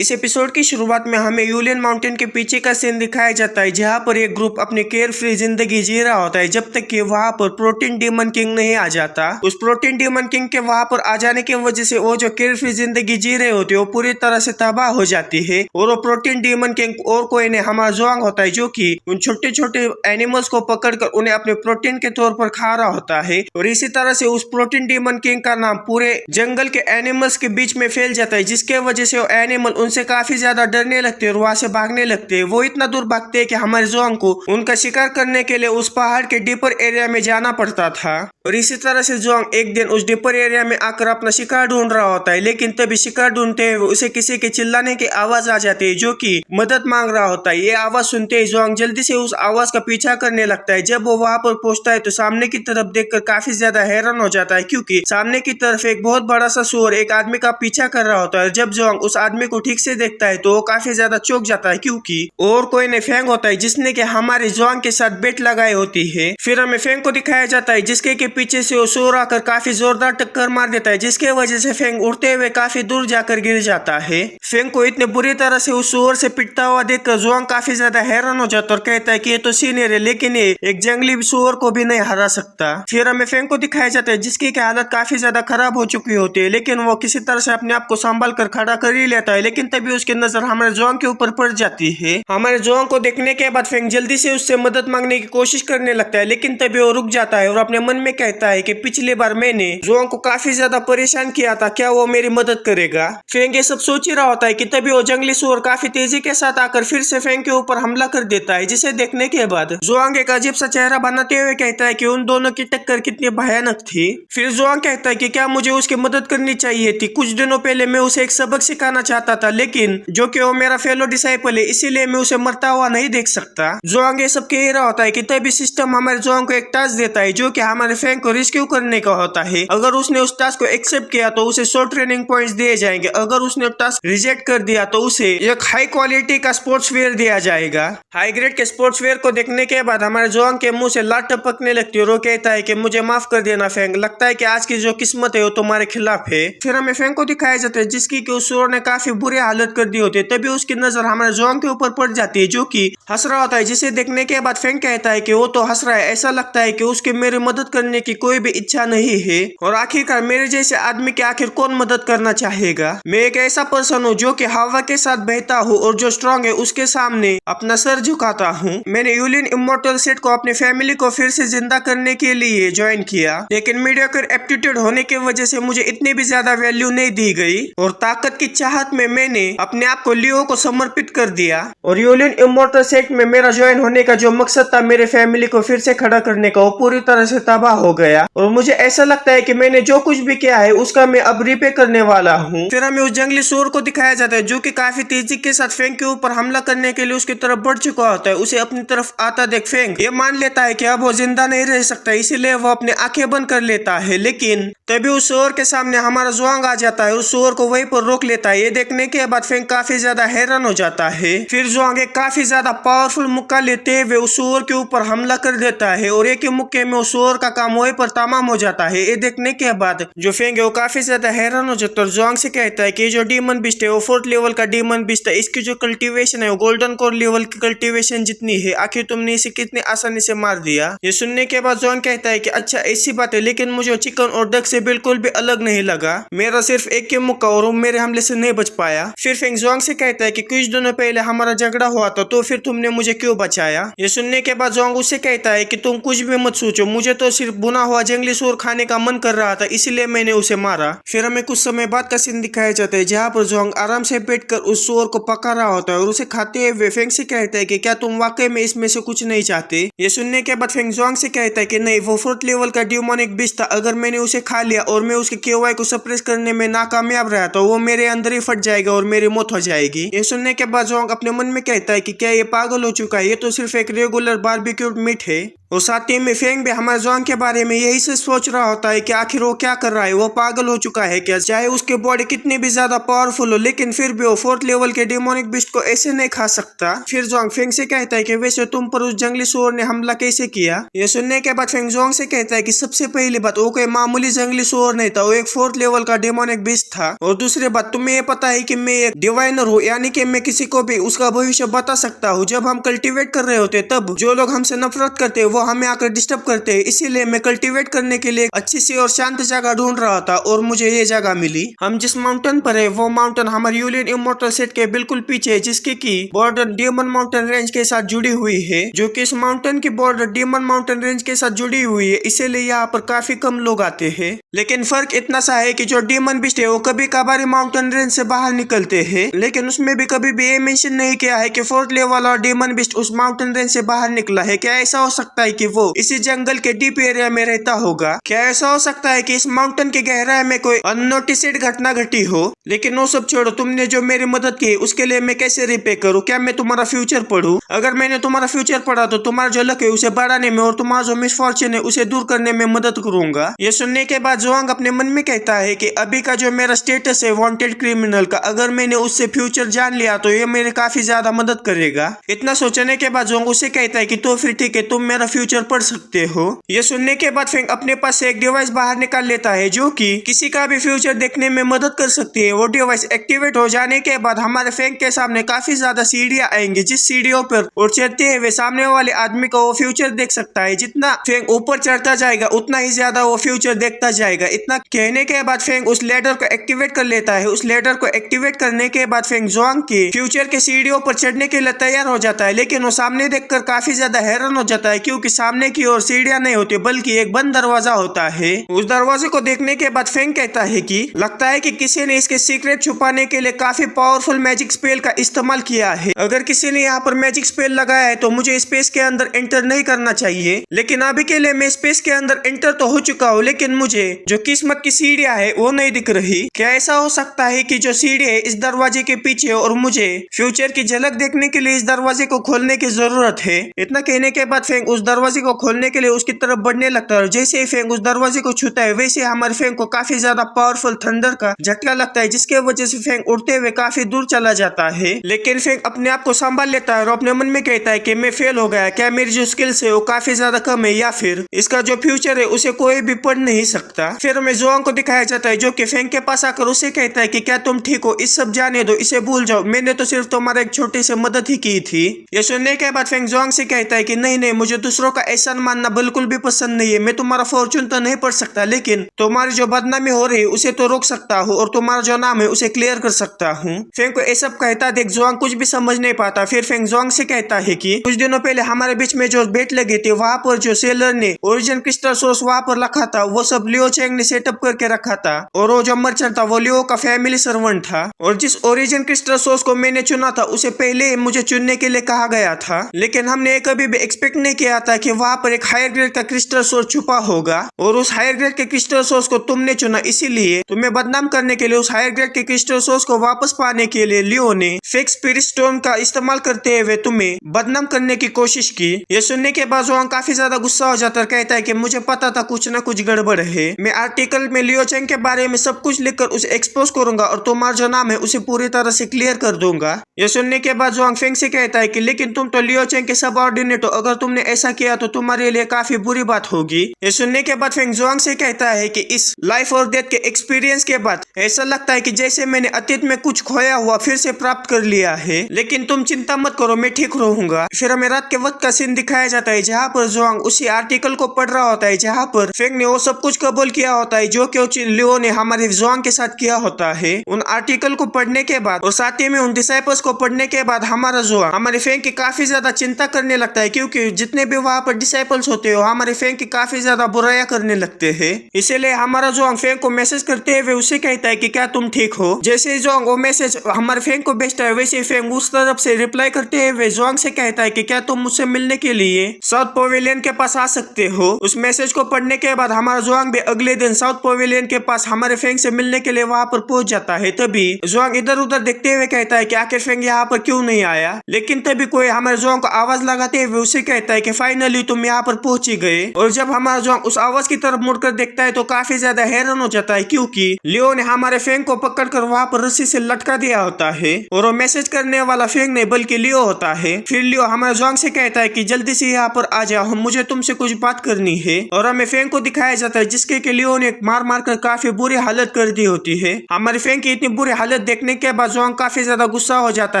इस एपिसोड की शुरुआत में हमें यूलियन माउंटेन के पीछे का सीन दिखाया जाता है, जहां पर एक ग्रुप अपनी केयर फ्री जिंदगी जी रहा होता है जब तक कि वहां पर प्रोटीन डीमन किंग नहीं आ जाता। उस प्रोटीन डीमन किंग के वहां पर आ जाने की वजह से वो जो केयर फ्री जिंदगी जी रहे होते हैं वो पूरी तरह से तबाह हो जाती है। और वो प्रोटीन डीमन किंग और कोई नहीं हमारा जोंग होता है, जो कि उन छोटे छोटे एनिमल्स को पकड़कर उन्हें अपने प्रोटीन के तौर पर खा रहा होता है। और इसी तरह से उस प्रोटीन डीमन किंग का नाम पूरे जंगल के एनिमल्स के बीच में फैल जाता है, जिसके वजह से वो एनिमल उनसे काफी ज्यादा डरने लगते हैं और वहां से भागने लगते हैं। वो इतना दूर भागते हैं कि हमारे जोंग को उनका शिकार करने के लिए उस पहाड़ के डीपर एरिया में जाना पड़ता था। और इसी तरह से जोंग एक दिन उस डीपर एरिया में आकर अपना शिकार ढूंढ रहा होता है, लेकिन तभी शिकार ढूंढते हुए उसे किसी के चिल्लाने की आवाज आ जाती है, जो कि मदद मांग रहा होता है। ये आवाज सुनते ही जोंग जल्दी से उस आवाज का पीछा करने लगता है। जब वो वहां पर पहुंचता है तो सामने की तरफ देखकर काफी ज्यादा हैरान हो जाता है, क्योंकि सामने की तरफ एक बहुत बड़ा सा सूअर एक आदमी का पीछा कर रहा होता है। जब जोंग उस आदमी को ठीक से देखता है तो वो काफी ज्यादा चौंक जाता है, क्योंकि और कोई नहीं फेंग होता है जिसने के हमारे जोंग के साथ बेट लगाई होती है। फिर हमें फेंग को दिखाया जाता है, जिसके के पीछे से वो सूअर आकर काफी जोरदार टक्कर मार देता है, जिसके वजह से फेंग उड़ते हुए काफी दूर जाकर गिर जाता है। फेंग को इतने बुरी तरह से उस सूअर से पिटता हुआ देखकर जोंग काफी ज्यादा हैरान हो जाता है और कहता है कि ये तो सीनियर है, लेकिन ये एक जंगली सूअर को भी नहीं हरा सकता। फिर हमें फेंग को दिखाया जाता है, जिसकी हालत काफी ज्यादा खराब हो चुकी होती है, लेकिन वो किसी तरह से अपने आप को संभाल कर खड़ा कर ही लेता है। लेकिन तभी उसकी नजर हमारे जोंग के ऊपर पड़ जाती है। हमारे जोंग को देखने के बाद फेंग जल्दी से उससे मदद मांगने की कोशिश करने लगता है, लेकिन तभी वो रुक जाता है और अपने मन में कहता है कि पिछली बार मैंने जोंग को काफी ज्यादा परेशान किया था, क्या वो मेरी मदद करेगा। फेंग ये सब सोच ही रहा होता है कि तभी वो जंगली सूअर काफी तेजी के साथ आकर फिर से फेंग के ऊपर हमला कर देता है, जिसे देखने के बाद जोंग एक अजीब सा चेहरा बनाते हुए कहता है कि उन दोनों की टक्कर कितनी भयानक थी। फिर जोंग कहता है कि क्या मुझे उसकी मदद करनी चाहिए थी। कुछ दिनों पहले मैं उसे एक सबक सिखाना चाहता था, लेकिन जो कि वो मेरा फेलो डिसाइपल है, इसीलिए मैं उसे मरता हुआ नहीं देख सकता। जोंग ये सब कह रहा होता है कि तभी सिस्टम हमारे जोंग को एक टास्क देता है, जो कि हमारे फेंग को रेस्क्यू करने का होता है। अगर उसने उस टास्क को एक्सेप्ट किया तो उसे 100 ट्रेनिंग पॉइंट्स दिए जाएंगे। अगर उसने टास्क रिजेक्ट कर दिया तो उसे एक हाई क्वालिटी का स्पोर्ट्स वेयर दिया जाएगा। हाई ग्रेड के स्पोर्ट्स वेयर को देखने के बाद हमारे जोंग के मुंह से लात टपकने लगती है और वो कहता है कि मुझे माफ कर देना फेंग, लगता है कि आज की जो किस्मत है वो तुम्हारे खिलाफ है। फिर हमें फेंग को दिखाया जाता है, जिसकी कि उस सूअर ने काफी बुरी हालत कर दी होती है। तभी उसकी नजर हमारे जोंग के ऊपर पड़ जाती है, जो कि हंस रहा होता है, जिसे देखने के बाद फेंग कहता है कि वो तो हंस रहा है, ऐसा लगता है कि उसकी मेरी मदद करने की कोई भी इच्छा नहीं है। और आखिरकार मेरे जैसे आदमी की आखिर कौन मदद करना चाहेगा। मैं एक ऐसा पर्सन हूँ जो कि हवा के साथ बहता हूँ और जो स्ट्रॉन्ग है उसके सामने अपना सर झुकाता हूँ। मैंने यूलियन इमॉर्टल सेट को अपनी फैमिली को फिर से जिंदा करने के लिए ज्वाइन किया, लेकिन मीडियोकर एप्टीट्यूड होने की वजह से मुझे इतनी भी ज्यादा वैल्यू नहीं दी गई और ताकत की चाहत में मैंने अपने आप को लियो को समर्पित कर दिया। और यूलियन इमॉर्टल सेट में मेरा ज्वाइन होने का जो मकसद था मेरे फैमिली को फिर से खड़ा करने का, वो पूरी तरह से तबाह हो गया। और मुझे ऐसा लगता है कि मैंने जो कुछ भी किया है उसका मैं अब रिपे करने वाला हूँ। फिर हमें उस जंगली सूअर को दिखाया जाता है, जो कि काफी तेजी के साथ फेंग के ऊपर हमला करने के लिए उसकी तरफ बढ़ चुका होता है। उसे अपनी तरफ आता देख फेंग ये मान लेता है कि अब वो जिंदा नहीं रह सकता, इसीलिए वो अपनी आंखें बंद कर लेता है। लेकिन तभी उस सूअर के सामने हमारा जोंग आ जाता है, उस सूअर को वहीं पर रोक लेता है। ये देखने के बाद फेंग काफी ज्यादा हैरान हो जाता है। फिर जोंग एक काफी ज्यादा पावरफुल मुक्का लेते हुए उस सूअर के ऊपर हमला कर देता है और एक ही मुक्के में उस सूअर का काम वहीं पर तमाम हो जाता है। ये देखने के बाद जो फेंग है वो काफी ज्यादा हैरान हो जाता है और जोंग से कहता है कि जो डीमन बिस्ट है वो 4th लेवल का डीमन बिस्ट है, इसकी जो कल्टीवेशन है वो गोल्डन कोर लेवल की कल्टीवेशन जितनी है, आखिर तुमने इसे कितनी आसानी से मार दिया। ये सुनने के बाद जोंग कहता है कि अच्छा ऐसी बात है, लेकिन मुझे चिकन और डक से बिल्कुल भी अलग नहीं लगा। मेरा सिर्फ एक के मुक्का और वो मेरे हमले से नहीं बच पाया। फिर फेंग जोंग से कहता है कि कुछ दिनों पहले हमारा झगड़ा हुआ था, तो फिर तुमने मुझे क्यों बचाया। ये सुनने के बाद जोंग उससे कहता है कि तुम कुछ भी मत सोचो, मुझे तो सिर्फ भुना हुआ जंगली सूअर खाने का मन कर रहा था, इसलिए मैंने उसे मारा। फिर हमें कुछ समय बाद का सीन दिखाया जाता है, जहाँ पर जोंग आराम से बैठकर उस सूअर को पका रहा होता है और उसे खाते हुए फेंग से कहता है कि क्या तुम वाकई में इसमें से कुछ नहीं चाहते। ये सुनने के बाद फेंग जोंग से कहता है कि नहीं, वो 4th लेवल का डिमोनिक बीस्ट था, अगर मैंने उसे खा लिया और मैं उसके केवाई को सप्रेस करने में नाकामयाब रहा तो वो मेरे अंदर ही फट जाएगा और मेरी मौत हो जाएगी। ये सुनने के बाद जोंग अपने मन में कहता है कि क्या ये पागल हो चुका है, ये तो सिर्फ एक रेगुलर बारबेक्यूड मीट है। और साथ ही में फेंग भी हमारे जोंग के बारे बारे में यही से सोच रहा होता है कि आखिर वो क्या कर रहा है, वो पागल हो चुका है क्या। चाहे उसकी बॉडी कितनी भी ज्यादा पावरफुल हो, लेकिन फिर भी वो 4th लेवल के डेमोनिक बीस्ट को ऐसे नहीं खा सकता। फिर जोंग फेंग से कहता है कि वैसे तुम पर उस जंगली सुअर ने हमला कैसे किया। ये सुनने के बाद फेंग जोंग से कहता है कि सबसे पहली बात, वो कोई मामूली जंगली सुअर नहीं था, वो एक 4th लेवल का डेमोनिक बीस्ट था। और दूसरी बात, तुम्हें ये पता है कि मैं एक डिवाइनर हूँ, यानी कि मैं किसी को भी उसका भविष्य बता सकता हूँ। जब हम कल्टीवेट कर रहे होते तब जो लोग हमसे नफरत करते हैं वो हमें आकर डिस्टर्ब करते हैं, इसीलिए मैं कल्टीवेट करने के लिए अच्छी सी और शांत जगह ढूंढ रहा था और मुझे ये जगह मिली। हम जिस माउंटेन पर है वो माउंटेन हमारे यूलियन इमोर्टल सेट के बिल्कुल पीछे है, जिसकी की बॉर्डर डेमन माउंटेन रेंज के साथ जुड़ी हुई है। जो कि इस माउंटेन की बॉर्डर डेमन माउंटेन रेंज के साथ जुड़ी हुई है, इसीलिए यहाँ पर काफी कम लोग आते हैं। लेकिन फर्क इतना सा है कि जो डेमन बिस्ट है वो कभी कभार माउंटेन रेंज से बाहर निकलते हैं, लेकिन उसमें भी कभी भी ये मेंशन नहीं किया है कि 4th लेवल और डेमन बिस्ट उस माउंटेन रेंज से बाहर निकला है। क्या ऐसा हो सकता है कि वो इसी जंगल के डीप एरिया में रहता होगा? क्या ऐसा हो सकता है कि इस माउंटेन के गहराई में कोई अननोटिस्ड घटना घटी हो? लेकिन वो सब छोड़ो, तुमने जो मेरी मदद की उसके लिए मैं कैसे रिपे करूँ? क्या मैं तुम्हारा फ्यूचर पढ़ूं? अगर मैंने तुम्हारा फ्यूचर पढ़ा तो तुम्हारा जो लक है उसे बढ़ाने में और तुम्हारा जो मिसफॉर्चून है उसे दूर करने में मदद करूंगा। ये सुनने के बाद जोंग अपने मन में कहता है कि अभी का जो मेरा स्टेटस है वांटेड क्रिमिनल का, अगर मैंने उससे फ्यूचर जान लिया तो ये मेरे काफी ज्यादा मदद करेगा। इतना सोचने के बाद जोंग उसे कहता है कि तो फिर ठीक है, तुम मेरा फ्यूचर पढ़ सकते हो। ये सुनने के बाद फेंग अपने पास से एक डिवाइस बाहर निकाल लेता है जो कि किसी का भी फ्यूचर देखने में मदद कर सकती है। वो डिवाइस एक्टिवेट हो जाने के बाद हमारे फेंग के सामने काफी ज्यादा सीढ़ियां आएंगी, जिस सीढ़ियों पर और चढ़ते हुए सामने वाले आदमी को वो फ्यूचर देख सकता है। जितना फेंग ऊपर चढ़ता जाएगा उतना ही ज्यादा वो फ्यूचर देखता जाएगा। इतना कहने के बाद फेंग उस लेडर को एक्टिवेट कर लेता है। उस लेडर को एक्टिवेट करने के बाद फेंग जोंग के फ्यूचर के सीढ़ियों पर चढ़ने के लिए तैयार हो जाता है, लेकिन वो सामने देखकर काफी ज्यादा हैरान हो जाता है क्योंकि सामने की ओर सीढ़ियां नहीं होती बल्कि एक बंद दरवाजा होता है। उस दरवाजे को देखने के बाद फेंग कहता है कि लगता है कि किसी ने इसके सीक्रेट छुपाने के लिए काफी पावरफुल मैजिक स्पेल का इस्तेमाल किया है। अगर किसी ने यहाँ पर मैजिक स्पेल लगाया है तो मुझे स्पेस के अंदर एंटर नहीं करना चाहिए, लेकिन अभी के लिए मैं स्पेस के अंदर एंटर तो हो चुका हूँ, लेकिन मुझे जो किस्मत की सीढ़ियां है वो नहीं दिख रही। क्या ऐसा हो सकता है कि जो सीढ़ी है इस दरवाजे के पीछे और मुझे फ्यूचर की झलक देखने के लिए इस दरवाजे को खोलने की जरूरत है? इतना कहने के बाद फेंग उस दरवाजे को खोलने के लिए उसकी तरफ बढ़ने लगता है। जैसे ही फेंग उस दरवाजे को छूता है वैसे हमारे फेंग को काफी ज्यादा पावरफुल थंडर का झटका लगता है, जिसके वजह से फेंग उड़ते हुए काफी दूर चला जाता है। लेकिन फेंग अपने आप को संभाल लेता है और अपने मन में कहता है कि मैं फेल हो गया। क्या मेरी जो स्किल्स है वो काफी ज्यादा कम है या फिर इसका जो फ्यूचर है उसे कोई भी पढ़ नहीं सकता। फिर हमें जोंग को दिखाया जाता है जो कि फेंग के पास आकर उसे कहता है कि क्या तुम ठीक हो? इस सब जाने दो, इसे भूल जाओ, मैंने तो सिर्फ तुम्हारा एक छोटी सी मदद ही की थी। ये सुनने के बाद फेंग जोंग से कहता है कि नहीं नहीं, मुझे दूसरों का एहसान मानना बिल्कुल भी पसंद नहीं है। मैं तुम्हारा फॉर्चून तो नहीं पढ़ सकता, लेकिन तुम्हारी जो बदनामी हो रही है उसे तो रोक सकता हूँ और तुम्हारा जो नाम है उसे क्लियर कर सकता हूँ। फेंग को ये सब कहता देख जोंग कुछ भी समझ नहीं पाता। फिर फेंग जोंग से कहता है कि कुछ दिनों पहले हमारे बीच में जो बेट लगी थी वहाँ पर जो सेलर ने ओरिजिन क्रिस्टल सोर्स वहाँ पर रखा था वो सब लियो चेंग ने सेटअप करके रखा था, और वो जो मर्चेंट था वो लियो का फैमिली सर्वेंट था। और जिस ओरिजिन क्रिस्टल सोर्स को मैंने चुना था उसे पहले ही मुझे चुनने के लिए कहा गया था, लेकिन हमने कभी भी एक्सपेक्ट नहीं किया था कि वहाँ पर एक हायर ग्रेड का क्रिस्टल सोर्स छुपा होगा। और उस हायर ग्रेड के क्रिस्टल सोर्स को तुमने चुना, इसीलिए तुम्हें बदनाम करने के लिए उस हायर ग्रेड के क्रिस्टल सोर्स को वापस पाने के लिए लियो ने फिक्स स्पिरिट स्टोन का इस्तेमाल करते हुए तुम्हें बदनाम करने की कोशिश की। ये सुनने के बाद जोंग काफी ज्यादा गुस्सा हो जाता है, कहता है कि मुझे पता था कुछ न कुछ गड़बड़ है। मैं आर्टिकल में लियो चेंग के बारे में सब कुछ लिखकर उसे एक्सपोज करूंगा और तुम्हारा जो नाम है उसे पूरी तरह से क्लियर कर दूंगा। ये सुनने के बाद जोंग फेंग से कहता है कि लेकिन तुम तो लियो चेंग के सबऑर्डिनेट हो, अगर तुमने ऐसा किया तो तुम्हारे लिए काफी बुरी बात होगी। ये सुनने के बाद फेंग जोंग से कहता है कि इस लाइफ और डेथ के एक्सपीरियंस के बाद ऐसा लगता है कि जैसे मैंने अतीत में कुछ खोया हुआ फिर से प्राप्त कर लिया है, लेकिन तुम चिंता मत करो, मैं ठीक रहूंगा। फिर हमें रात के वक्त का सीन दिखाया जाता है जहाँ पर जोंग उसी आर्टिकल को पढ़ रहा होता है जहाँ पर फेंग ने वो सब कुछ कबूल किया होता है जो कि लियो ने हमारे जोंग के साथ किया होता है। उन आर्टिकल को पढ़ने के बाद और साथ ही में उन डिसाइपल्स को पढ़ने के बाद हमारा जोंग हमारे फेंग की काफी ज्यादा चिंता करने लगता है, क्योंकि जितने भी वहाँ पर डिसाइपल्स होते हो हमारे फेंग की काफी ज्यादा बुराइयां करने लगते हैं। इसीलिए हमारा जोंग फेंग को मैसेज करते हुए उसे कहता है कि क्या तुम ठीक हो। जैसे ही जोंग वो मैसेज हमारे फेंग को भेजता है वैसे फेंग उस तरफ से रिप्लाई करते हुए जोंग से कहता है कि क्या तुम मुझसे मिलने के लिए साउथ पवेलियन के पास आ सकते हो। उस मैसेज को पढ़ने के बाद हमारा जोंग भी अगले दिन साउथ पवेलियन के पास हमारे फेंग से मिलने के लिए वहाँ पर पहुंच जाता है। तभी जोंग इधर उधर देखते हुए कहता है कि आखिर फेंग यहाँ पर क्यों नहीं आया, लेकिन तभी कोई हमारे जोंग को आवाज लगाते हुए उसे कहता है कि फाइनली तुम यहाँ पर पहुंच ही गए। और जब हमारा जोंग उस आवाज की तरफ मुड़कर देखता है तो काफी ज्यादा हैरान हो जाता है, क्योंकि लियो ने हमारे फेंग को पकड़कर वहाँ पर रस्सी से लटका दिया होता है और वो मैसेज करने वाला फेंग नहीं बल्कि लियो होता है। फिर लियो हमारे जोंग से कहता है कि जल्दी से यहाँ पर आ जाओ, मुझे तुमसे कुछ बात करनी है। और हमें फेंग को दिखाया जाता है जिसके के लियो ने मार मार कर काफी बुरी हालत कर दी होती है। हमारे फेंग की इतनी बुरी हालत देखने के बाद जोंग काफी ज्यादा गुस्सा हो जाता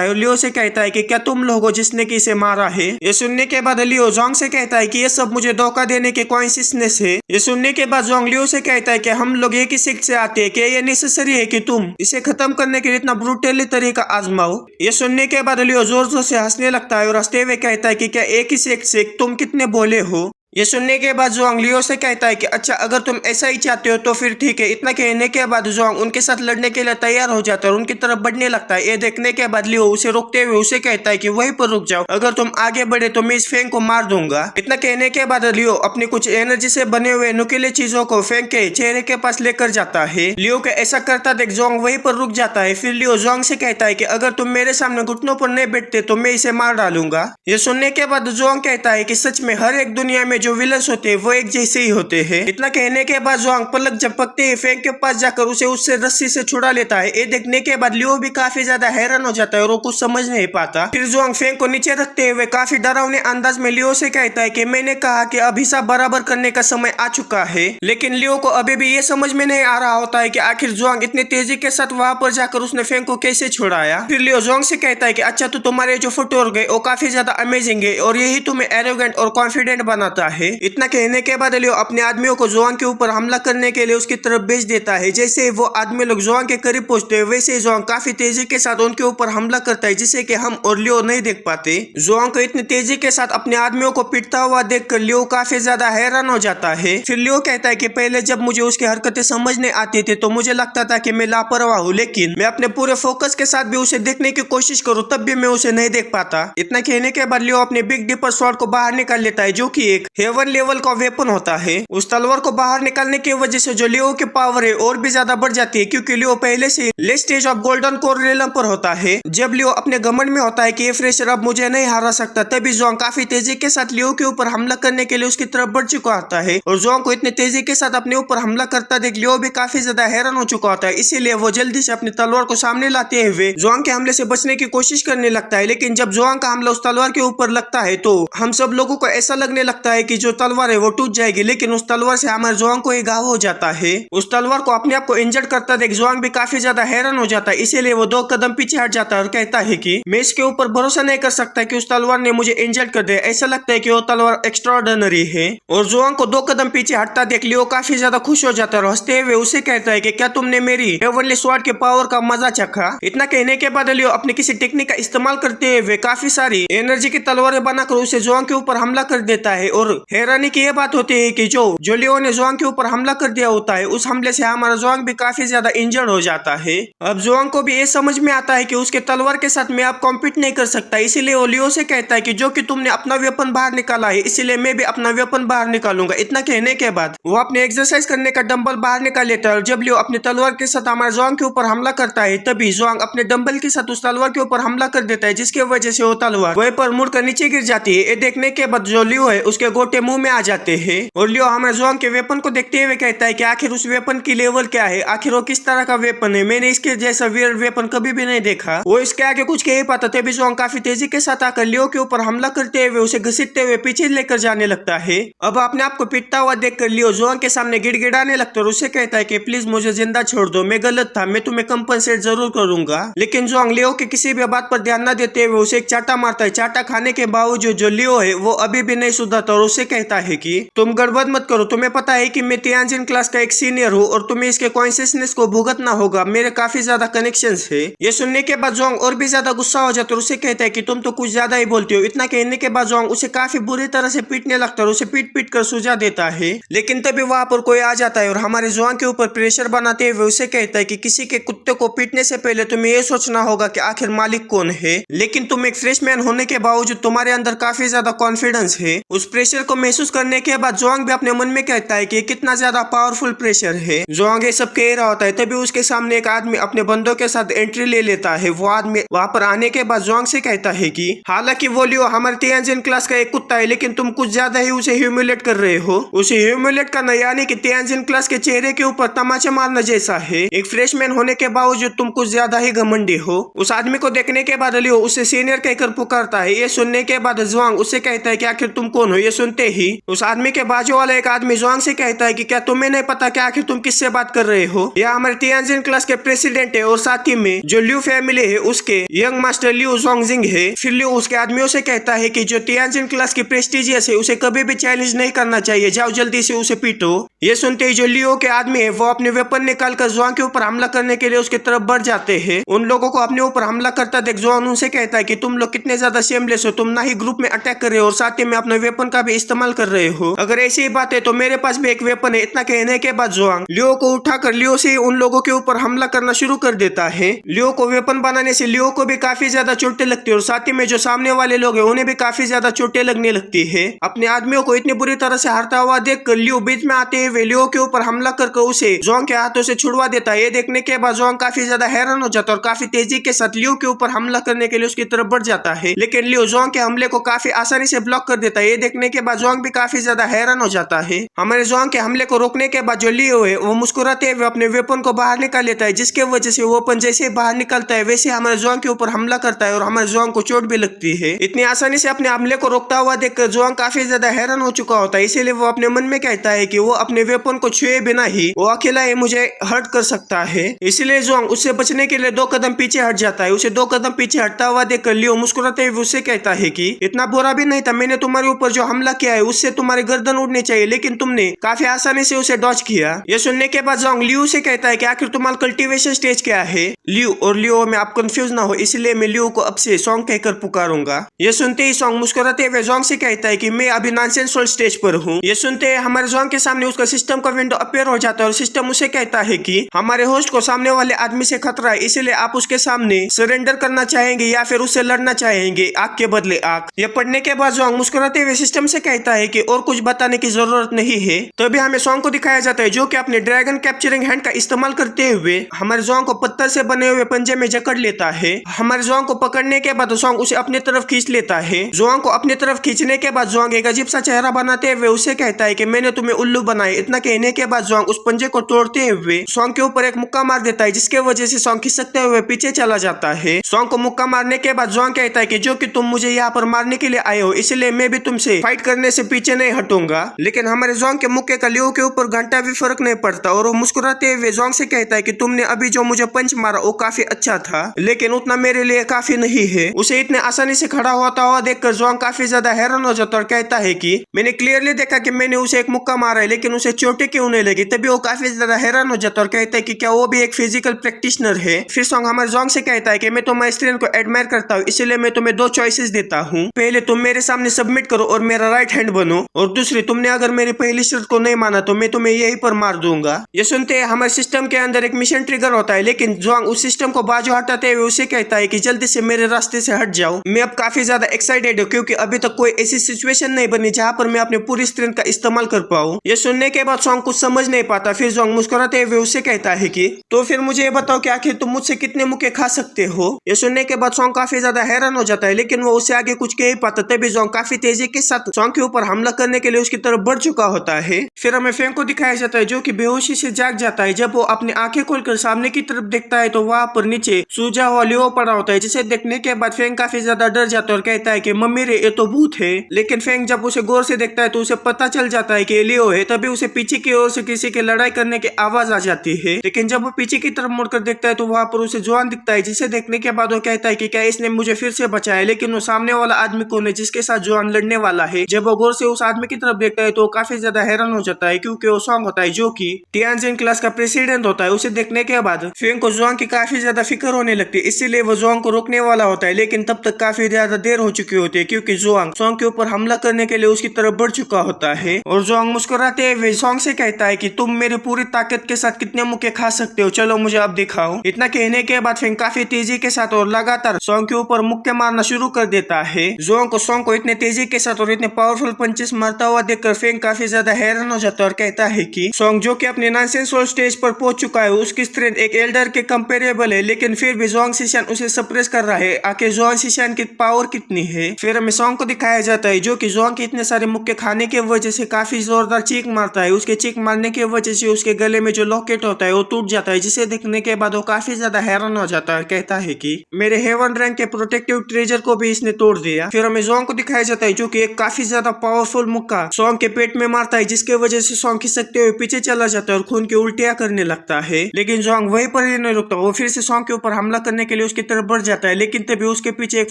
है और लियो से कहता है कि क्या तुम लोग हो जिसने की इसे मारा है। ये सुनने के बाद लियो जोंग से कहता है कि ये सब मुझे धोखा देने के कोइंसिडेंस है। ये सुनने के बाद जोंग लियो से कहता है कि हम लोग एक ही सीख से आते हैं कि ये नेसेसरी है कि तुम इसे खत्म करने के लिए इतना ब्रूटली तरीका आजमाओ। ये सुनने के बाद लियो जोर जोर से हंसने लगता है और हंसते हुए कहता है कि क्या एक ही सीख से तुम कितने भोले हो। ये सुनने के बाद जोंग लियो से कहता है कि अच्छा अगर तुम ऐसा ही चाहते हो तो फिर ठीक है। इतना कहने के बाद जोंग उनके साथ लड़ने के लिए तैयार हो जाता है और उनकी तरफ बढ़ने लगता है। ये देखने के बाद लियो उसे रोकते हुए उसे कहता है कि वहीं पर रुक जाओ, अगर तुम आगे बढ़े तो मैं इस फेंग को मार दूंगा। इतना कहने के बाद लियो अपनी कुछ एनर्जी से बने हुए नुकीले चीजों को फेंग के चेहरे के पास लेकर जाता है। लियो के ऐसा करता देख जोंग वहीं पर रुक जाता है। फिर लियो जोंग से कहता है कि अगर तुम मेरे सामने घुटनों पर नहीं बैठते तो मैं इसे मार डालूंगा। ये सुनने के बाद जोंग कहता है कि सच में हर एक दुनिया में जो विलन्स होते हैं वो एक जैसे ही होते हैं। इतना कहने के बाद जोंग पलक झपकते ही फेंग के पास जाकर उसे उससे रस्सी से छुड़ा लेता है। ये देखने के बाद लियो भी काफी ज्यादा हैरान हो जाता है और वो कुछ समझ नहीं पाता। फिर जोंग फेंग को नीचे रखते हुए काफी डरावने अंदाज में लियो से कहता है कि मैंने कहा कि अब हिसाब बराबर करने का समय आ चुका है। लेकिन लियो को अभी भी ये समझ में नहीं आ रहा होता है कि आखिर जोंग इतनी तेजी के साथ वहां पर जाकर उसने फेंग को कैसे छुड़ाया। फिर लियो जोंग से कहता है कि अच्छा तो तुम्हारे जो फुटवर्क है वो काफी ज्यादा अमेजिंग है और यही तुम्हें एरोगेंट और कॉन्फिडेंट बनाता है। इतना कहने के बाद लियो अपने आदमियों को जोंग के ऊपर हमला करने के लिए उसकी तरफ भेज देता है। जैसे वो आदमी लोग जोंग के करीब पहुंचते हैं वैसे ही जोंग काफी तेजी के साथ उनके ऊपर हमला करता है, जिसे कि हम और लियो नहीं देख पाते। जोंग को इतनी तेजी के साथ अपने आदमियों को पिटता हुआ देखकर लियो काफी ज्यादा हैरान हो जाता है। फिर लियो कहता है कि पहले जब मुझे उसकी हरकतें समझ नहीं आती थी तो मुझे लगता था कि मैं लापरवाह हूँ, लेकिन मैं अपने पूरे फोकस के साथ भी उसे देखने की कोशिश करूँ तब भी मैं उसे नहीं देख पाता। इतना कहने के बाद लियो अपने बिग डिपर स्वॉर्ड को बाहर निकाल लेता है, जो कि एक हेवन लेवल का वेपन होता है। उस तलवार को बाहर निकालने की वजह से जो लियो की पावर है और भी ज्यादा बढ़ जाती है, क्योंकि लियो पहले से लेस्ट स्टेज ऑफ गोल्डन कोर रेलम पर होता है। जब लियो अपने घमंड में होता है कि ये फ्रेशर अब मुझे नहीं हरा सकता, तभी जोंग काफी तेजी के साथ लियो के ऊपर हमला करने के लिए उसकी तरफ बढ़ चुका होता है। और जोंग को इतनी तेजी के साथ अपने ऊपर हमला करता देख लियो भी काफी ज्यादा हैरान हो चुका होता है। इसीलिए वो जल्दी से अपनी तलवार को सामने लाते हुए जोंग के हमले से बचने की कोशिश करने लगता है। लेकिन जब जोंग का हमला उस तलवार के ऊपर लगता है तो हम सब लोगों को ऐसा लगने लगता है कि जो तलवार है वो टूट जाएगी, लेकिन उस तलवार से हमारे जोंग को एक घाव हो जाता है। उस तलवार को अपने आप को इंजर्ड करता देख जोंग भी काफी ज्यादा हैरान हो जाता है। इसीलिए वो 2 कदम पीछे हट जाता है और कहता है कि मैं इसके ऊपर भरोसा नहीं कर सकता कि उस तलवार ने मुझे इंजर्ड कर दिया। ऐसा लगता है कि वो तलवार एक्स्ट्राऑर्डिनरी है। और जोंग को 2 कदम पीछे हटता देख लियो काफी ज्यादा खुश हो जाता है और हंसते हुए उसे कहता है कि क्या तुमने मेरी हेवनली स्वॉर्ड के पावर का मजा चखा। इतना कहने के बाद लियो अपने किसी टेक्निक का इस्तेमाल करते हुए काफी सारी एनर्जी की तलवारें बनाकर उसे जोंग के ऊपर हमला कर देता है। और हैरानी की यह बात होती है कि जो लियो ने जोंग के ऊपर हमला कर दिया होता है, उस हमले से हमारा जोंग भी काफी ज्यादा इंजर्ड हो जाता है। अब जोंग को भी ये समझ में आता है कि उसके तलवार के साथ मैं अब कॉम्पीट नहीं कर सकता, इसीलिए वो लियो से कहता है कि जो कि तुमने अपना वेपन बाहर निकाला है इसीलिए मैं भी अपना वेपन बाहर निकालूंगा। इतना कहने के बाद वो अपने एक्सरसाइज करने का डंबल बाहर निकाल लेता है और जब लियो अपनी तलवार के साथ हमारे जोंग के ऊपर हमला करता है तभी जोंग अपने डंबल के साथ उस तलवार के ऊपर हमला कर देता है, जिसकी वजह से वो तलवार वहीं पर मुड़कर नीचे गिर जाती है। ये देखने के बाद जो लियो है उसके गोटे मुंह में आ जाते हैं और लियो हमारे जोंग के वेपन को देखते हुए कहता है कि आखिर उस वेपन की लेवल क्या है, आखिर वो किस तरह का वेपन है, मैंने इसके जैसा वियर्ड वेपन कभी भी नहीं देखा। वो इसके आगे कुछ कह ही पाता तभी जोंग काफी तेजी के साथ आकर लियो के ऊपर हमला करते हुए उसे घसीटते हुए पीछे लेकर जाने लगता है। अब अपने आप को पिटता हुआ देखकर लियो जोंग के सामने गिड़गिड़ाने लगता है और उसे कहता है कि प्लीज मुझे जिंदा छोड़ दो, मैं गलत था, मैं तुम्हें कंपनसेट जरूर करूंगा। लेकिन जोंग लियो के किसी भी बात पर ध्यान न देते हुए उसे एक चाटा मारता है। चाटा खाने के बावजूद जो लियो है वो अभी भी नहीं सुधरता और उसे कहता है कि तुम गड़बड़ मत करो, तुम्हें पता है कि मैं तियानजिन क्लास का एक सीनियर हूँ और तुम्हें इसके कॉन्शियसनेस को भुगतना होगा, मेरे काफी ज्यादा कनेक्शंस है। ये सुनने के बाद जोंग और भी ज्यादा गुस्सा हो जाता है और उसे कहता है कि तुम तो कुछ ज्यादा ही बोलते हो। इतना कहने के बाद जोंग उसे काफी बुरी तरह से पीटने लगता है और उसे पीट पीट कर सुझा देता है। लेकिन तभी वहां पर कोई आ जाता है और हमारे जोंग के ऊपर प्रेशर बनाते हुए उसे कहता है कि किसी के कुत्ते को पीटने से पहले तुम्हें ये सोचना होगा कि आखिर मालिक कौन है। लेकिन तुम एक फ्रेशमैन होने के बावजूद तुम्हारे अंदर काफी ज्यादा कॉन्फिडेंस है। उस प्रेशर प्रेशर को महसूस करने के बाद जोंग भी अपने मन में कहता है कि कितना ज्यादा पावरफुल प्रेशर है। जोंग ये सब कह रहा होता है, तभी उसके सामने एक आदमी अपने बंदों के साथ एंट्री ले लेता है। वो आदमी वहाँ पर आने के बाद जोंग से कहता है कि हालांकि वो लियो हमारे तियानजिन क्लास का एक कुत्ता है, लेकिन तुम कुछ ज्यादा ही उसे ह्यूमिलेट कर रहे हो। उसे ह्यूमिलेट करना यानी कि तियानजिन क्लास के चेहरे के ऊपर तमाचा मारना जैसा है। एक फ्रेशमैन होने के बावजूद तुम कुछ ज्यादा ही घमंडी हो। उस आदमी को देखने के बाद लियो उसे सीनियर कहकर पुकारता है। ये सुनने के बाद जोंग उससे कहता है कि आखिर तुम कौन हो। ये सुनते ही उस आदमी के बाजू वाला एक आदमी जोंग से कहता है कि क्या तुम्हें नहीं पता कि आखिर तुम किससे बात कर रहे हो। यह हमारे तियानजिन क्लास के प्रेसिडेंट है और साथ ही में जो लियो फैमिली है उसके यंग मास्टर लियो जोंगजिंग है। फिर लियो उसके आदमियों से कहता है कि जो तियानजिन क्लास की प्रेस्टिजियस है उसे कभी भी चैलेंज नहीं करना चाहिए, जाओ जल्दी से उसे पीटो। ये सुनते ही जो लियो के आदमी है वो अपने वेपन निकाल कर जोंग के ऊपर हमला करने के लिए उसकी तरफ बढ़ जाते हैं। उन लोगों को अपने ऊपर हमला करता देख जोंग उनसे कहता है कि तुम लोग कितने ज्यादा शेमलेस हो, तुम ना ही ग्रुप में अटैक कर रहे हो और साथ ही में अपने वेपन का भी इस्तेमाल कर रहे हो। अगर ऐसी ही बात है तो मेरे पास भी एक वेपन है। इतना कहने के बाद जोंग लियो को उठाकर लियो से उन लोगों के ऊपर हमला करना शुरू कर देता है। लियो को वेपन बनाने से लियो को भी काफी ज्यादा चोटें लगती है और साथ ही में जो सामने वाले लोग हैं उन्हें भी काफी ज्यादा चोटें लगने लगती है। अपने आदमियों को इतनी बुरी तरह से हारता हुआ देखकर लियो बीच में आते हुए लियो के ऊपर हमला करके उसे जोंग के हाथों से छुड़वा देता है। ये देखने के बाद जोंग काफी ज्यादा हैरान हो जाता है और काफी तेजी के साथ लियो के ऊपर हमला करने के लिए उसकी तरफ बढ़ जाता है, लेकिन लियो जोंग के हमले को काफी आसानी से ब्लॉक कर देता है। ये देखने के बाद जोंग भी काफी ज्यादा हैरान हो जाता है। हमारे जोंग के हमले को रोकने के बाद जो लियो है वो मुस्कुराते हुए अपने वेपन को बाहर निकाल लेता है, जिसके वजह से वेपन जैसे बाहर निकलता है वैसे हमारे जोंग के ऊपर हमला करता है और हमारे जोंग को चोट भी लगती है। इतनी आसानी से अपने हमले को रोकता हुआ देखकर जोंग काफी ज्यादा हैरान हो चुका होता है, इसीलिए वो अपने मन में कहता है कि वो अपने वेपन को छुए बिना ही वो अकेला ही मुझे हर्ट कर सकता है। इसलिए जोंग उससे बचने के लिए 2 कदम पीछे हट जाता है। उसे 2 कदम पीछे हटता हुआ देखकर लियो मुस्कुराते हुए उससे कहता है कि इतना बुरा भी नहीं था, मैंने तुम्हारे ऊपर जो हमला किया है उससे तुम्हारी गर्दन उड़नी चाहिए, लेकिन तुमने काफी आसानी से उसे डॉज किया। ये सुनने के बाद जोंग लियो से कहता है कि आखिर तुम्हारा कल्टीवेशन स्टेज क्या है। लियो में आप कंफ्यूज ना हो, इसलिए मैं लियो को अब से सॉन्ग कहकर पुकारूंगा। ये सुनते ही सॉन्ग मुस्कुराते हुए जोंग से कहता है कि मैं अभी नॉनसेंसुअल स्टेज पर हूँ। ये सुनते हमारे जोंग के सामने उसका सिस्टम का विंडो अपीयर हो जाता है और सिस्टम उसे कहता है कि हमारे होस्ट को सामने वाले आदमी से खतरा है, इसलिए आप उसके सामने सरेंडर करना चाहेंगे या फिर उससे लड़ना चाहेंगे, आग के बदले आग। ये पढ़ने के बाद जोंग मुस्कुराते हुए सिस्टम से कहता है कि और कुछ बताने की जरूरत नहीं है। तभी हमें सॉन्ग को दिखाया जाता है जो कि अपने ड्रैगन कैप्चरिंग हैंड का इस्तेमाल करते हुए हमारे जोंग को पत्थर से बने हुए पंजे में जकड़ लेता है। हमारे जोंग को पकड़ने के बाद जोंग उसे अपनी तरफ खींच लेता है। जोंग को अपनी तरफ खींचने के बाद जोंग एक अजीब सा चेहरा बनाते हुए उसे कहता है कि मैंने तुम्हें उल्लू बनाया। इतना कहने के बाद जोंग उस पंजे को तोड़ते हुए सॉन्ग के ऊपर एक मुक्का मार देता है, जिसके वजह से सॉन्ग खिसकते हुए पीछे चला जाता है। सॉन्ग को मुक्का मारने के बाद जोंग कहता है कि जो कि तुम मुझे यहाँ पर मारने के लिए आए हो, इसलिए मैं भी तुमसे फाइट करने से पीछे नहीं हटूंगा। लेकिन हमारे जोंग के मुक्के का लियो के ऊपर घंटा भी फर्क नहीं पड़ता और वो मुस्कुराते हुए जोंग से कहता है कि तुमने अभी जो मुझे पंच मारा वो काफी अच्छा था, लेकिन उतना मेरे लिए काफी नहीं है। उसे इतने आसानी से खड़ा होता हुआ देखकर जोंग काफी ज्यादा हैरान हो जाता और कहता है कि मैंने क्लियरली देखा कि मैंने उसे एक मुक्का मारा है, लेकिन उसे चोटें क्यों नहीं लगी। तभी वो काफी ज्यादा हैरान हो जाता और कहता है कि क्या वो भी एक फिजिकल प्रैक्टिशनर है। फिर सॉन्ग हमारे जोंग से कहता है कि मैं तुम्हारी स्ट्रेंथ को एडमायर करता हूँ, इसलिए मैं तुम्हें 2 चॉइसेस देता हूँ। पहले तुम मेरे सामने सबमिट करो और मेरा राइट हैंड बनो, और दूसरी तुमने अगर मेरी पहली शर्त को नहीं माना तो मैं तुम्हें यहीं पर मार दूंगा। ये सुनते हैं हमारे सिस्टम के अंदर एक मिशन ट्रिगर होता है, लेकिन जोंग उस सिस्टम को बाजू हटाते हुए उसे कहता है कि जल्दी से मेरे रास्ते से हट जाओ। मैं अब काफी ज्यादा एक्साइटेड हूँ क्योंकि अभी तक कोई ऐसी सिचुएशन नहीं बनी जहाँ पर मैं अपनी पूरी स्ट्रेंथ का इस्तेमाल कर पाऊँ। ये सुनने के बाद जोंग कुछ समझ नहीं पाता। फिर जोंग मुस्कुराते हुए उससे कहता है कि तो फिर मुझे ये बताओ कि आखिर तुम मुझसे कितने मुक्के खा सकते हो। ये सुनने के बाद जोंग काफी ज्यादा हैरान हो जाता है, लेकिन वो उससे आगे कुछ कह ही पाता। तभी जोंग काफी तेजी के साथ जोंग के ऊपर हमला करने के लिए उसकी तरफ बढ़ चुका होता है। फिर हमें फेंग को दिखाया जाता है जो कि बेहोशी से जाग जाता है। जब वो अपनी आंखें खोलकर सामने की तरफ देखता है तो वहाँ पर नीचे सूजा हुआ लियो पड़ा होता है, जिसे देखने के बाद फेंग काफी ज्यादा डर जाता है और कहता है कि मम्मी रे ये तो भूत है। लेकिन फेंग जब उसे गौर से देखता है तो उसे पता चल जाता है कि लियो है। तभी उसे पीछे की ओर से किसी के लड़ाई करने की आवाज आ जाती है, लेकिन जब वो पीछे की तरफ मुड़कर देखता है तो वहाँ पर उसे जवान दिखता है, जिसे देखने के बाद वो कहता है कि क्या इसने मुझे फिर से बचाया। लेकिन वो सामने वाला आदमी कौन है जिसके साथ जवान लड़ने वाला है। जब वो गौर से उस आदमी की तरफ देखता है तो काफी ज्यादा हैरान हो जाता है, क्योंकि वो सॉन्ग होता है जो कि तियानजिन क्लास का प्रेसिडेंट होता है। उसे देखने के बाद फेंग को जोंग की काफी ज्यादा फिक्र होने लगती है, इसीलिए वो जोंग को रोकने वाला होता है, लेकिन तब तक काफी ज्यादा देर हो चुकी होती है, क्योंकि जोंग के ऊपर हमला करने के लिए उसकी तरफ बढ़ चुका होता है। और जोंग मुस्कुराते हुए तभी जोंग से कहता है कि तुम मेरी पूरी ताकत के साथ कितने मुक्के खा सकते हो, चलो मुझे अब दिखाओ। इतना कहने के बाद फिंग काफी तेजी के साथ और लगातार जोंग के ऊपर मुक्के मारना शुरू कर देता है। जोंग को इतने तेजी के साथ और इतने पावरफुल पंचेस मारता हुआ देखकर फिंग काफी ज्यादा हैरान हो जाता है और कहता है कि जोंग जो कि अपने नॉनसेंसुअल स्टेज पर पहुंच चुका है, उसकी स्ट्रेंथ एक एल्डर के कंपेरेबल है, लेकिन फिर भी जोंग शिशान उसे सप्रेस कर रहा है। आखिर जोंग शिशान की पावर कितनी है? फिर हमें जोंग को दिखाया जाता है जो कि जोंग के इतने सारे मुक्के खाने की वजह से काफी जोरदार चीख मारता है। उसके चीख मारने की वजह से उसके गले में जो लॉकेट होता है वो टूट जाता है, जिसे देखने के बाद वो काफी ज्यादा हैरान हो जाता है। कहता है कि मेरे हेवन रैंक के प्रोटेक्टिव ट्रेजर को भी इसने तोड़ दिया। फिर हमें जोंग को दिखाया जाता है जो कि एक काफी ज्यादा पावरफुल मुक्का जोंग के पेट में मारता है, जिसके वजह से जोंग खिसकते हुए पीछे चला जाता है और खून की उल्टियां करने लगता है। लेकिन जोंग वहीं पर ही नहीं रुकता, वो फिर से जोंग के ऊपर हमला करने के लिए उसकी तरफ बढ़ जाता है। लेकिन तभी उसके पीछे एक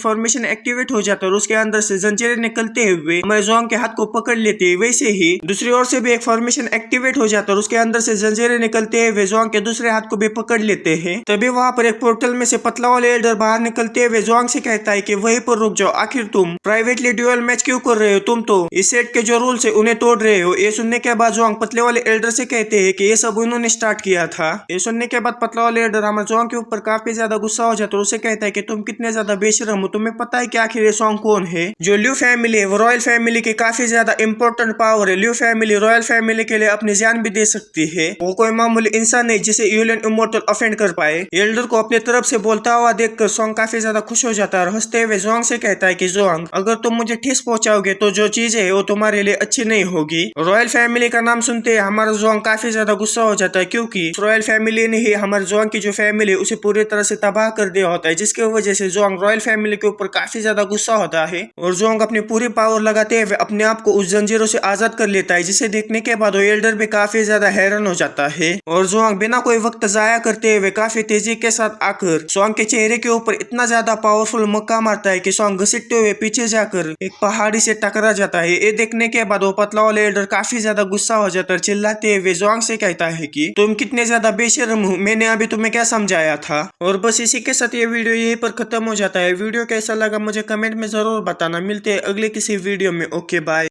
फॉर्मेशन एक्टिवेट हो जाता है और उसके अंदर से जंजीरें निकलते हुए हमारे जोंग के हाथ को पकड़ लेती है। वैसे ही दूसरी ओर से भी एक फॉर्मेशन एक्टिवेट हो जाता है और उसके अंदर से जंजीरें निकलते हुए जोंग के दूसरे हाथ को भी पकड़ लेते हैं। तभी वहां पर एक पोर्टल में से पतला वाले एल्डर बाहर निकलते हुए जोंग से कहता है कि वहीं पर रुक जाओ, आखिर तुम प्राइवेटली ड्यूअल मैच क्यों कर रहे हो? तुम तो इस सेट के जो रूल्स है उन्हें तोड़ रहे हो। ये सुनने के बाद जोंग पतले वाले एल्डर से कहते हैं कि ये सब उन्होंने स्टार्ट किया था। ये सुनने के बाद पतला वाले एल्डर हमारे जोंग के ऊपर काफी ज्यादा गुस्सा हो जाता है और उसे कहता है कि तुम कितने ज्यादा बेशरम हो, तुम्हें पता है कि आखिर ये जोंग कौन है? जो ल्यू फैमिली है वो रॉयल फैमिली की काफी ज्यादा इंपॉर्टेंट पावर है। ल्यू फैमिली रॉयल फैमिली के लिए अपनी जान भी दे सकती है। वो कोई मामूली इंसान नहीं जिसे यूलियन इमोर्टल ऑफेंड कर पाए। एल्डर को अपनी तरफ से बोलता हुआ देखकर जोंग काफी ज्यादा खुश हो जाता है और हंसते हुए जोंग से कहता है कि जोंग, अगर तुम मुझे ठेस पहुंचाओगे तो जो चीजें है वो तुम्हारे लिए अच्छी नहीं होगी। रॉयल फैमिली का नाम सुनते हमारा जोंग काफी ज्यादा गुस्सा हो जाता है, क्योंकि रॉयल फैमिली ने ही हमारे जोंग की जो फैमिली उसे पूरी तरह से तबाह कर दिया होता है, जिसकी वजह से जोंग रॉयल फैमिली के ऊपर काफी ज्यादा गुस्सा होता है और जोंग अपनी पूरी पावर लगाते हुए अपने आप को उस जंजीरों से आजाद कर लेता है, जिसे देखने के बाद वो एल्डर भी काफी ज्यादा हैरान हो जाता है। और जोंग बिना कोई वक्त जाया करते हुए काफी तेजी के साथ आकर जोंग के चेहरे के ऊपर इतना ज्यादा पावरफुल मुक्का मारता है कि जोंग घसीटते हुए पीछे जाकर एक पहाड़ी से टकरा जाता है। ये देखने के बाद वो पतला वाला एल्डर काफी ज्यादा गुस्सा हो जाता है, चिल्लाते हुए जोंग से कहता है कि तुम कितने ज्यादा बेशर्म हो, मैंने अभी तुम्हें क्या समझाया था। और बस इसी के साथ ये वीडियो यहीं पर खत्म हो जाता है। वीडियो कैसा लगा मुझे कमेंट में जरूर बताना। मिलते हैं अगले किसी वीडियो में। Okay bye.